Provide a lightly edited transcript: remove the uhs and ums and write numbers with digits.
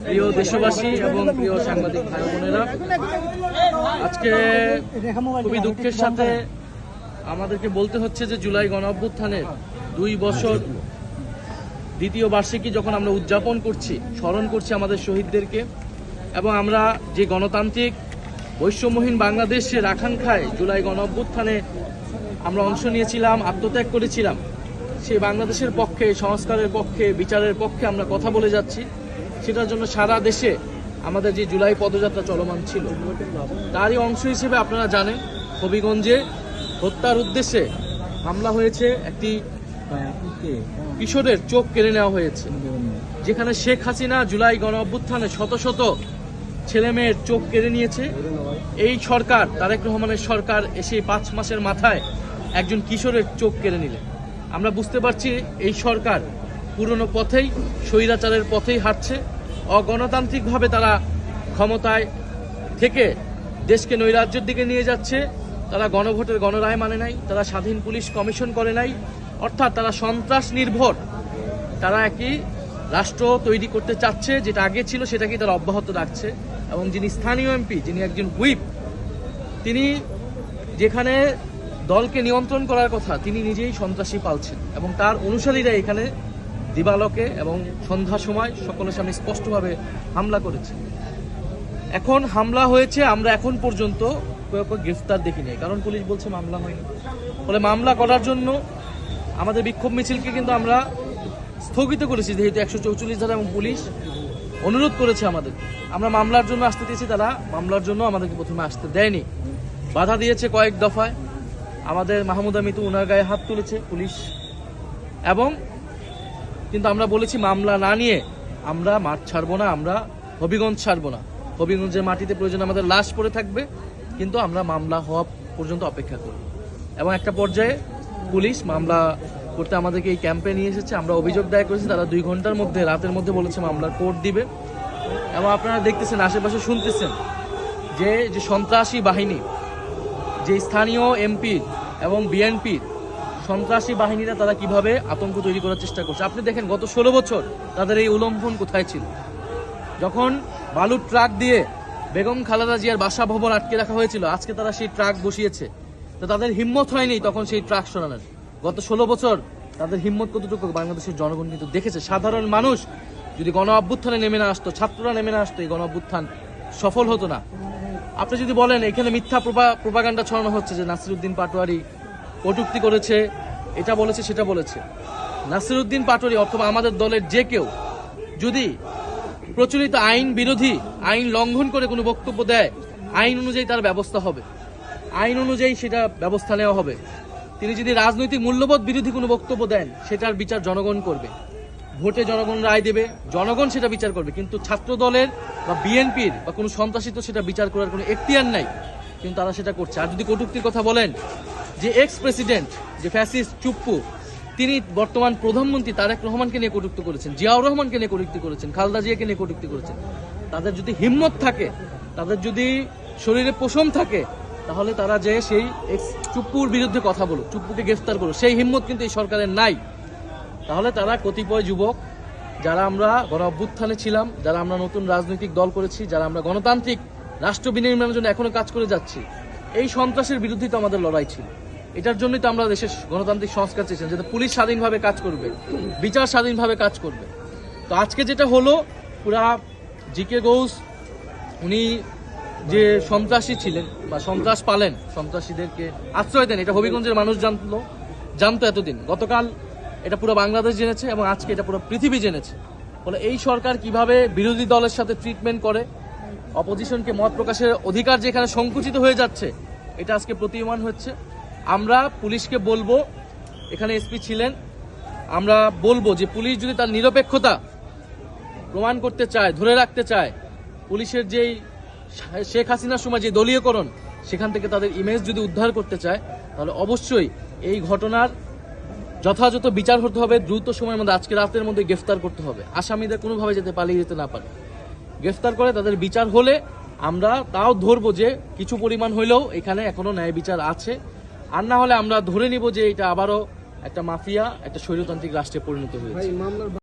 প্রিয় দেশবাসী এবং প্রিয় সাংবাদিক ভাই বোনেরা, আজকে খুবই দুঃখের সাথে আমাদেরকে বলতে হচ্ছে যে জুলাই গণঅভ্যুত্থানের 2 বছর দ্বিতীয় বার্ষিকী যখন আমরা উদযাপন করছি, স্মরণ করছি আমাদের শহীদদেরকে, এবং আমরা যে গণতান্ত্রিক বৈষম্যহীন বাংলাদেশের আকাঙ্ক্ষায় জুলাই গণঅভ্যুত্থানে আমরা অংশ নিয়েছিলাম, আত্মত্যাগ করেছিলাম, সেই বাংলাদেশের পক্ষে, সংস্কারের পক্ষে, বিচারের পক্ষে আমরা কথা বলে যাচ্ছি। সেটার জন্য সারা দেশে আমাদের যে জুলাই পদযাত্রা চলমান ছিল, তারই অংশ হিসেবে আপনারা জানেন হবিগঞ্জে হত্যার উদ্দেশ্যে হামলা হয়েছে। একটি কিশোরের চোখ কেড়ে নেওয়া হয়েছে, যেখানে শেখ হাসিনা জুলাই গণঅভ্যুত্থানে শত শত ছেলেমেয়ের চোখ কেড়ে নিয়েছে। এই সরকার, তারেক রহমানের সরকার, এসে 5 মাসের মাথায় একজন কিশোরের চোখ কেড়ে নিলেন। আমরা বুঝতে পারছি এই সরকার পুরনো পথেই, স্বৈরাচারের পথেই হাঁটছে। অগণতান্ত্রিকভাবে তারা ক্ষমতায় থেকে দেশকে নৈরাজ্যের দিকে নিয়ে যাচ্ছে। তারা গণভোটের গণরায় মানে নাই, তারা স্বাধীন পুলিশ কমিশন করে নাই, অর্থাৎ তারা সন্ত্রাস নির্ভর তারা একই রাষ্ট্র তৈরি করতে চাচ্ছে। যেটা আগে ছিল সেটাকেই তারা অব্যাহত রাখছে। এবং যিনি স্থানীয় এমপি, যিনি একজন হুইপ, তিনি যেখানে দলকে নিয়ন্ত্রণ করার কথা, তিনি নিজেই সন্ত্রাসী পালছেন, এবং তার অনুসারীরা এখানে দিবালোকে এবং সন্ধ্যার সময় সকলের সামনে স্পষ্টভাবে হামলা করেছে। এখন হামলা হয়েছে, আমরা এখন পর্যন্ত গ্রেফতার দেখিনি, কারণ পুলিশ বলছে মামলা হয়নি। ফলে মামলা করার জন্য আমাদের বিক্ষোভ মিছিলকে কিন্তু আমরা স্থগিত করেছি, যেহেতু 144 ধারা এবং পুলিশ অনুরোধ করেছে আমাদের। আমরা মামলার জন্য আসতে দিয়েছি, তারা মামলার জন্য আমাদেরকে প্রথমে আসতে দেয়নি, বাধা দিয়েছে কয়েক দফায়। আমাদের মাহমুদা মিতু, ওনার গায়ে হাত তুলেছে পুলিশ, এবং কিন্তু আমরা বলেছি মামলা না নিয়ে আমরা মাঠ ছাড়বো না, আমরা হবিগঞ্জ ছাড়বো না। হবিগঞ্জের মাটিতে প্রয়োজন আমাদের লাশ পড়ে থাকবে, কিন্তু আমরা মামলা হওয়া পর্যন্ত অপেক্ষা করব। এবং একটা পর্যায়ে পুলিশ মামলা করতে আমাদেরকে এই ক্যাম্পে নিয়ে এসেছে। আমরা অভিযোগ দায়ের করেছি, তারা 2 ঘন্টার মধ্যে, রাতের মধ্যে বলেছে মামলার কোর্ট দিবে। এবং আপনারা দেখতেছেন, আশেপাশে শুনতেছেন যে সন্ত্রাসী বাহিনী, যে স্থানীয় এমপির এবং বিএনপির সন্ত্রাসী বাহিনীরা তারা কিভাবে আতঙ্ক তৈরি করার চেষ্টা করছে। আপনি দেখেন গত 16 বছর তাদের এই উলম্ফন কোথায় ছিল। যখন বালুর ট্রাক দিয়ে বেগম খালেদা জিয়ার বাসভবন আটকে রাখা হয়েছিল, আজকে তারা সেই ট্রাক বসিয়েছে, তো তাদের হিম্মত হয়নি তখন সেই ট্রাক সরানোর। গত 16 বছর তাদের হিম্মত কতটুকু বাংলাদেশের জনগণ কিন্তু দেখেছে। সাধারণ মানুষ যদি গণ অভ্যুত্থানে নেমে না আসতো, ছাত্ররা নেমে না আসতো, এই গণ অভ্যুত্থান সফল হতো না। আপনি যদি বলেন এখানে মিথ্যা প্রোপাগান্ডা ছড়ানো হচ্ছে যে নাসিরউদ্দিন পাটোয়ারি কটূক্তি করেছে, এটা বলেছে, সেটা বলেছে, নাসিরউদ্দিন পাটোয়ারি অথবা আমাদের দলের যে কেউ যদি প্রচলিত আইন বিরোধী, আইন লঙ্ঘন করে কোনো বক্তব্য দেয়, আইন অনুযায়ী তার ব্যবস্থা হবে, আইন অনুযায়ী সেটা ব্যবস্থা নেওয়া হবে। তিনি যদি রাজনৈতিক মূল্যবোধ বিরোধী কোনো বক্তব্য দেন, সেটার বিচার জনগণ করবে, ভোটে জনগণ রায় দেবে, জনগণ সেটা বিচার করবে। কিন্তু ছাত্র দলের বা বিএনপির বা কোনো সন্ত্রাসী তো সেটা বিচার করার কোনো এখতিয়ার নাই, কিন্তু তারা সেটা করছে। আর যদি কটূক্তির কথা বলেন, যে এক্স প্রেসিডেন্ট, যে ফ্যাসিস্ট চুপ্পু, তিনি বর্তমান প্রধানমন্ত্রী তারেক রহমানকে নিয়ে কটূক্তি করেছেন, জিয়াউর রহমানকে নিয়ে কটূক্তি করেছেন, খালেদা জিয়াকে নিয়ে কটূক্তি করেছেন। তাদের যদি হিম্মত থাকে, তাদের যদি শরীরে পশম থাকে, তাহলে তারা যে সেই এক্স চুপ্পুর বিরুদ্ধে কথা বলুক, চুপ্পুকে গ্রেফতার করুক। সেই হিম্মত কিন্তু এই সরকারের নাই। তাহলে তারা কতিপয় যুবক, যারা আমরা গণ অভ্যুত্থানে ছিলাম, যারা আমরা নতুন রাজনৈতিক দল করেছি, যারা আমরা গণতান্ত্রিক রাষ্ট্র বিনির্মাণের জন্য এখনো কাজ করে যাচ্ছি, এই সন্ত্রাসের বিরুদ্ধে তো আমাদের লড়াই ছিল। এটার জন্যই তো আমরা দেশের গণতান্ত্রিক সংস্কার চেয়েছিলাম, যাতে পুলিশ স্বাধীনভাবে কাজ করবে, বিচার স্বাধীনভাবে কাজ করবে। তো আজকে যেটা হলো, পুরা জিকে গৌস উনি যে সন্ত্রাসী ছিলেন বা সন্ত্রাস পালেন, সন্ত্রাসীদেরকে আশ্রয় দেন, এটা হবিগঞ্জের মানুষ জানতো এতদিন। গতকাল এটা পুরো বাংলাদেশ জেনেছে এবং আজকে এটা পুরো পৃথিবী জেনেছে। ফলে এই সরকার কিভাবে বিরোধী দলের সাথে ট্রিটমেন্ট করে, অপোজিশনকে মত প্রকাশের অধিকার যেখানে সংকুচিত হয়ে যাচ্ছে, এটা আজকে প্রতীয়মান হচ্ছে। আমরা পুলিশকে বলবো, এখানে এসপি ছিলেন, আমরা বলবো যে পুলিশ যদি তার নিরপেক্ষতা প্রমাণ করতে চায়, ধরে রাখতে চায়, পুলিশের যেই শেখ হাসিনার সময় যে দলীয়করণ, সেখান থেকে তাদের ইমেজ যদি উদ্ধার করতে চায়, তাহলে অবশ্যই এই ঘটনার যথাযথ বিচার হতে হবে। দ্রুত সময়ের মধ্যে, আজকে রাতের মধ্যে গ্রেফতার করতে হবে। আসামিদের কোনোভাবে যাতে পালিয়ে যেতে না পারে, গ্রেফতার করে তাদের বিচার হলে আমরা তাও ধরবো যে কিছু পরিমাণ হইলেও এখানে এখনো ন্যায় বিচার আছে। আর না হলে আমরা ধরে নিব যে এটা আবারও একটা মাফিয়া, একটা স্বৈরতান্ত্রিক রাষ্ট্রে পরিণত হয়েছে।